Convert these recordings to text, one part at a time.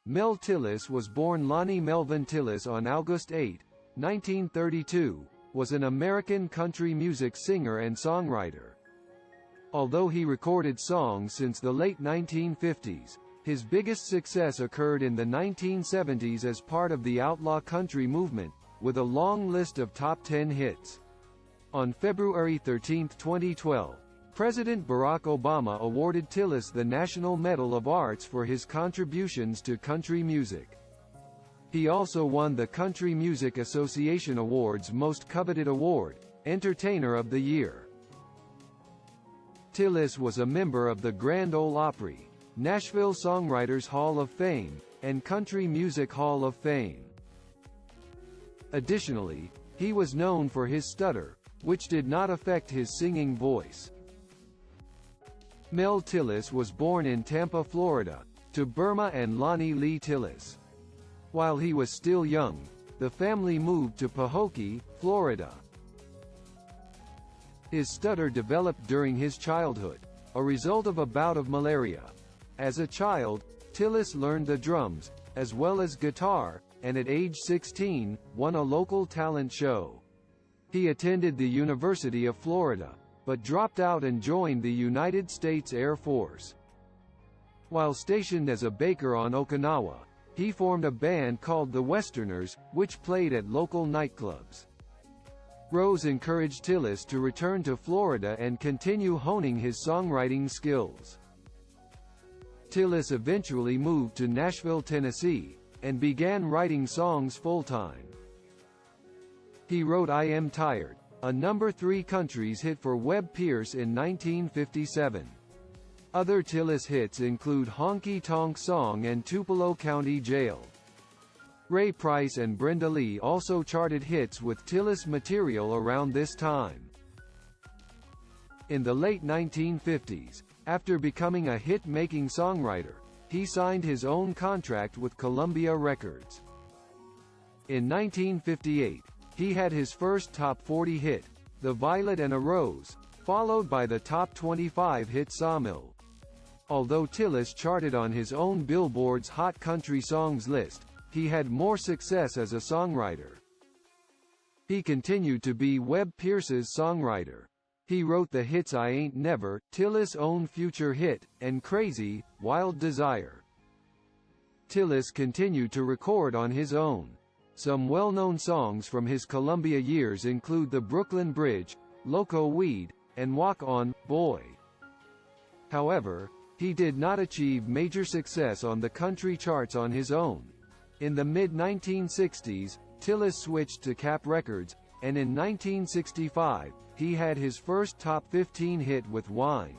Mel Tillis was born. Lonnie Melvin Tillis on August 8, 1932, was an American country music singer and songwriter. Although he recorded songs since the late 1950s, his biggest success occurred in the 1970s as part of the outlaw country movement, with a long list of top 10 hits. On February 13, 2012, President Barack Obama awarded Tillis the National Medal of Arts for his contributions to country music. He also won the Country Music Association Award's Most Coveted Award, Entertainer of the Year. Tillis was a member of the Grand Ole Opry, Nashville Songwriters Hall of Fame, and Country Music Hall of Fame. Additionally, he was known for his stutter, which did not affect his singing voice. Mel Tillis was born in Tampa, Florida, to Burma and Lonnie Lee Tillis. While he was still young, the family moved to Pahokee, Florida. His stutter developed during his childhood, a result of a bout of malaria. As a child, Tillis learned the drums, as well as guitar, and at age 16, won a local talent show. He attended the University of Florida, but dropped out and joined the United States Air Force. While stationed as a baker on Okinawa, he formed a band called the Westerners, which played at local nightclubs. Rose encouraged Tillis to return to Florida and continue honing his songwriting skills. Tillis eventually moved to Nashville, Tennessee, and began writing songs full-time. He wrote I Am Tired, a number 3 countries hit for Webb Pierce in 1957. Other Tillis hits include Honky Tonk Song and Tupelo County Jail. Ray Price and Brenda Lee also charted hits with Tillis material around this time. In the late 1950s, after becoming a hit-making songwriter, he signed his own contract with Columbia Records. In 1958, he had his first top 40 hit, The Violet and a Rose, followed by the top 25 hit Sawmill. Although Tillis charted on his own Billboard's Hot Country Songs list, he had more success as a songwriter. He continued to be Webb Pierce's songwriter. He wrote the hits I Ain't Never, Tillis' own future hit, and Crazy, Wild Desire. Tillis continued to record on his own. Some well-known songs from his Columbia years include The Brooklyn Bridge, Loco Weed, and Walk On, Boy. However, he did not achieve major success on the country charts on his own. In the mid-1960s, Tillis switched to Cap Records, and in 1965, he had his first top 15 hit with Wine.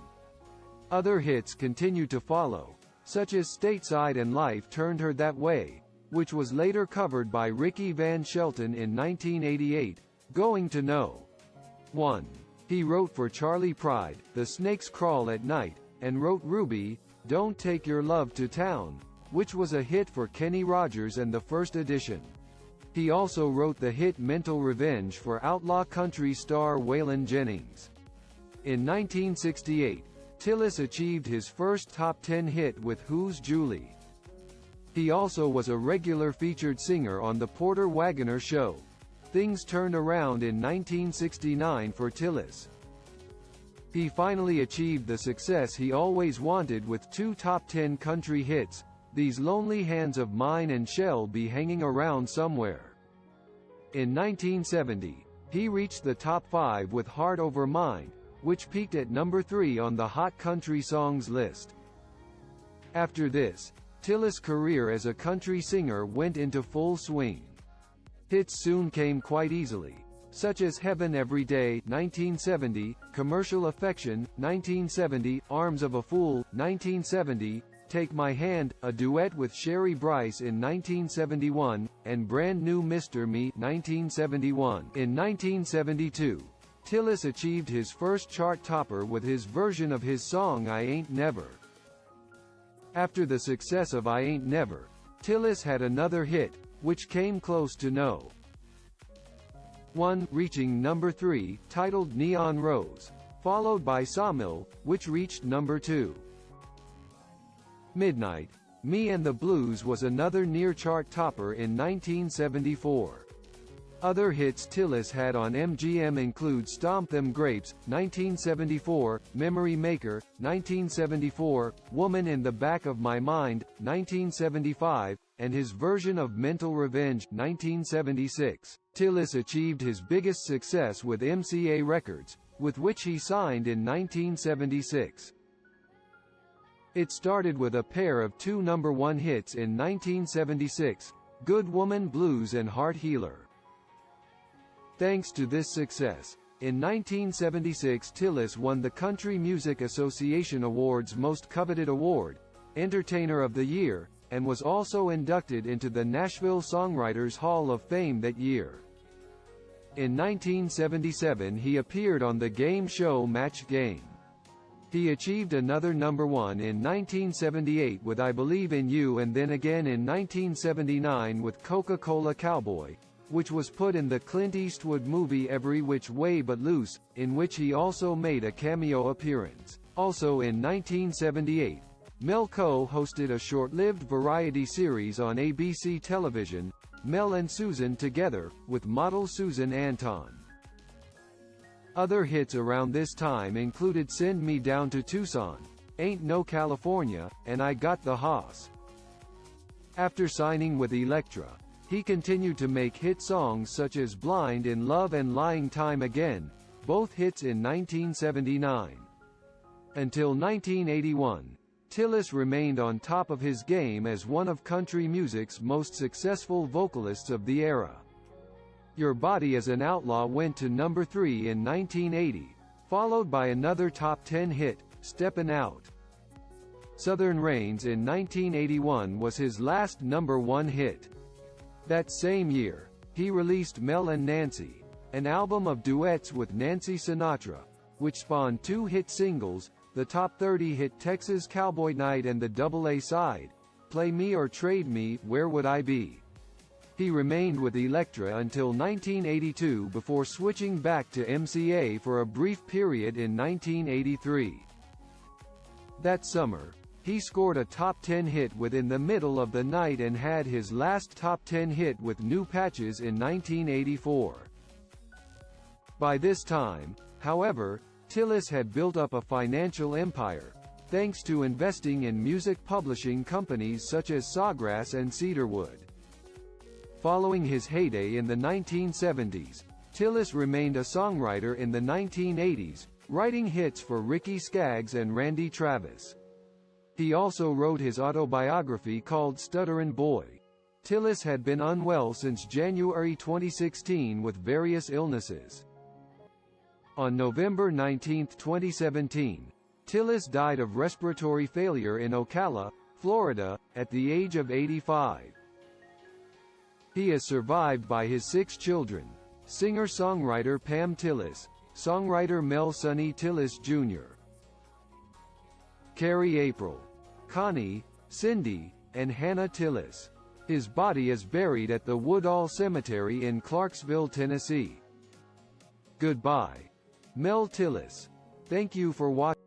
Other hits continued to follow, such as Stateside and Life Turned Her That Way, which was later covered by Ricky Van Shelton in 1988, Going to Know. 1. He wrote for Charlie Pride, The Snakes Crawl at Night, and wrote Ruby, Don't Take Your Love to Town, which was a hit for Kenny Rogers and the First Edition. He also wrote the hit Mental Revenge for outlaw country star Waylon Jennings. In 1968, Tillis achieved his first top 10 hit with Who's Julie. He also was a regular featured singer on The Porter Wagoner Show. Things turned around in 1969 for Tillis. He finally achieved the success he always wanted with 2 top 10 country hits, These Lonely Hands of Mine and Shall Be Hanging Around Somewhere. In 1970, he reached the top 5 with Heart Over Mind, which peaked at number 3 on the Hot Country Songs list. After this, Tillis' career as a country singer went into full swing. Hits soon came quite easily, such as Heaven Every Day 1970, Commercial Affection 1970, Arms of a Fool 1970, Take My Hand, a duet with Sherry Bryce in 1971, and Brand New Mr. Me 1971. In 1972, Tillis achieved his first chart topper with his version of his song I Ain't Never. After the success of I Ain't Never, Tillis had another hit, which came close to No. 1, reaching number 3, titled Neon Rose, followed by Sawmill, which reached number 2. Midnight, Me and the Blues was another near-chart topper in 1974. Other hits Tillis had on MGM include Stomp Them Grapes, 1974, Memory Maker, 1974, Woman in the Back of My Mind, 1975, and his version of Mental Revenge, 1976. Tillis achieved his biggest success with MCA Records, with which he signed in 1976. It started with a pair of two #1 hits in 1976, Good Woman Blues and Heart Healer. Thanks to this success, in 1976 Tillis won the Country Music Association Award's Most Coveted Award, Entertainer of the Year, and was also inducted into the Nashville Songwriters Hall of Fame that year. In 1977 he appeared on the game show Match Game. He achieved another #1 in 1978 with I Believe in You and then again in 1979 with Coca-Cola Cowboy, which was put in the Clint Eastwood movie Every Which Way But Loose, in which he also made a cameo appearance. Also in 1978, Mel co-hosted a short-lived variety series on ABC television, Mel and Susan Together, with model Susan Anton. Other hits around this time included Send Me Down to Tucson, Ain't No California, and I Got the Hoss. After signing with Elektra, he continued to make hit songs such as Blind in Love and Lying Time Again, both hits in 1979. Until 1981, Tillis remained on top of his game as one of country music's most successful vocalists of the era. Your Body as an Outlaw went to #3 in 1980, followed by another top 10 hit, Steppin' Out. Southern Rains in 1981 was his last #1 hit. That same year, he released Mel and Nancy, an album of duets with Nancy Sinatra, which spawned two hit singles, the top 30 hit Texas Cowboy Night and the double-A side, Play Me or Trade Me, Where Would I Be? He remained with Elektra until 1982 before switching back to MCA for a brief period in 1983. That summer, he scored a top 10 hit within the middle of the night and had his last top 10 hit with New Patches in 1984. By this time, however, Tillis had built up a financial empire, thanks to investing in music publishing companies such as Sawgrass and Cedarwood. Following his heyday in the 1970s, Tillis remained a songwriter in the 1980s, writing hits for Ricky Skaggs and Randy Travis. He also wrote his autobiography called Stutterin' Boy. Tillis had been unwell since January 2016 with various illnesses. On November 19, 2017, Tillis died of respiratory failure in Ocala, Florida, at the age of 85. He is survived by his 6 children, singer-songwriter Pam Tillis, songwriter Mel Sonny Tillis Jr., Carrie April, Connie, Cindy, and Hannah Tillis. His body is buried at the Woodall Cemetery in Clarksville, Tennessee. Goodbye. Mel Tillis. Thank you for watching.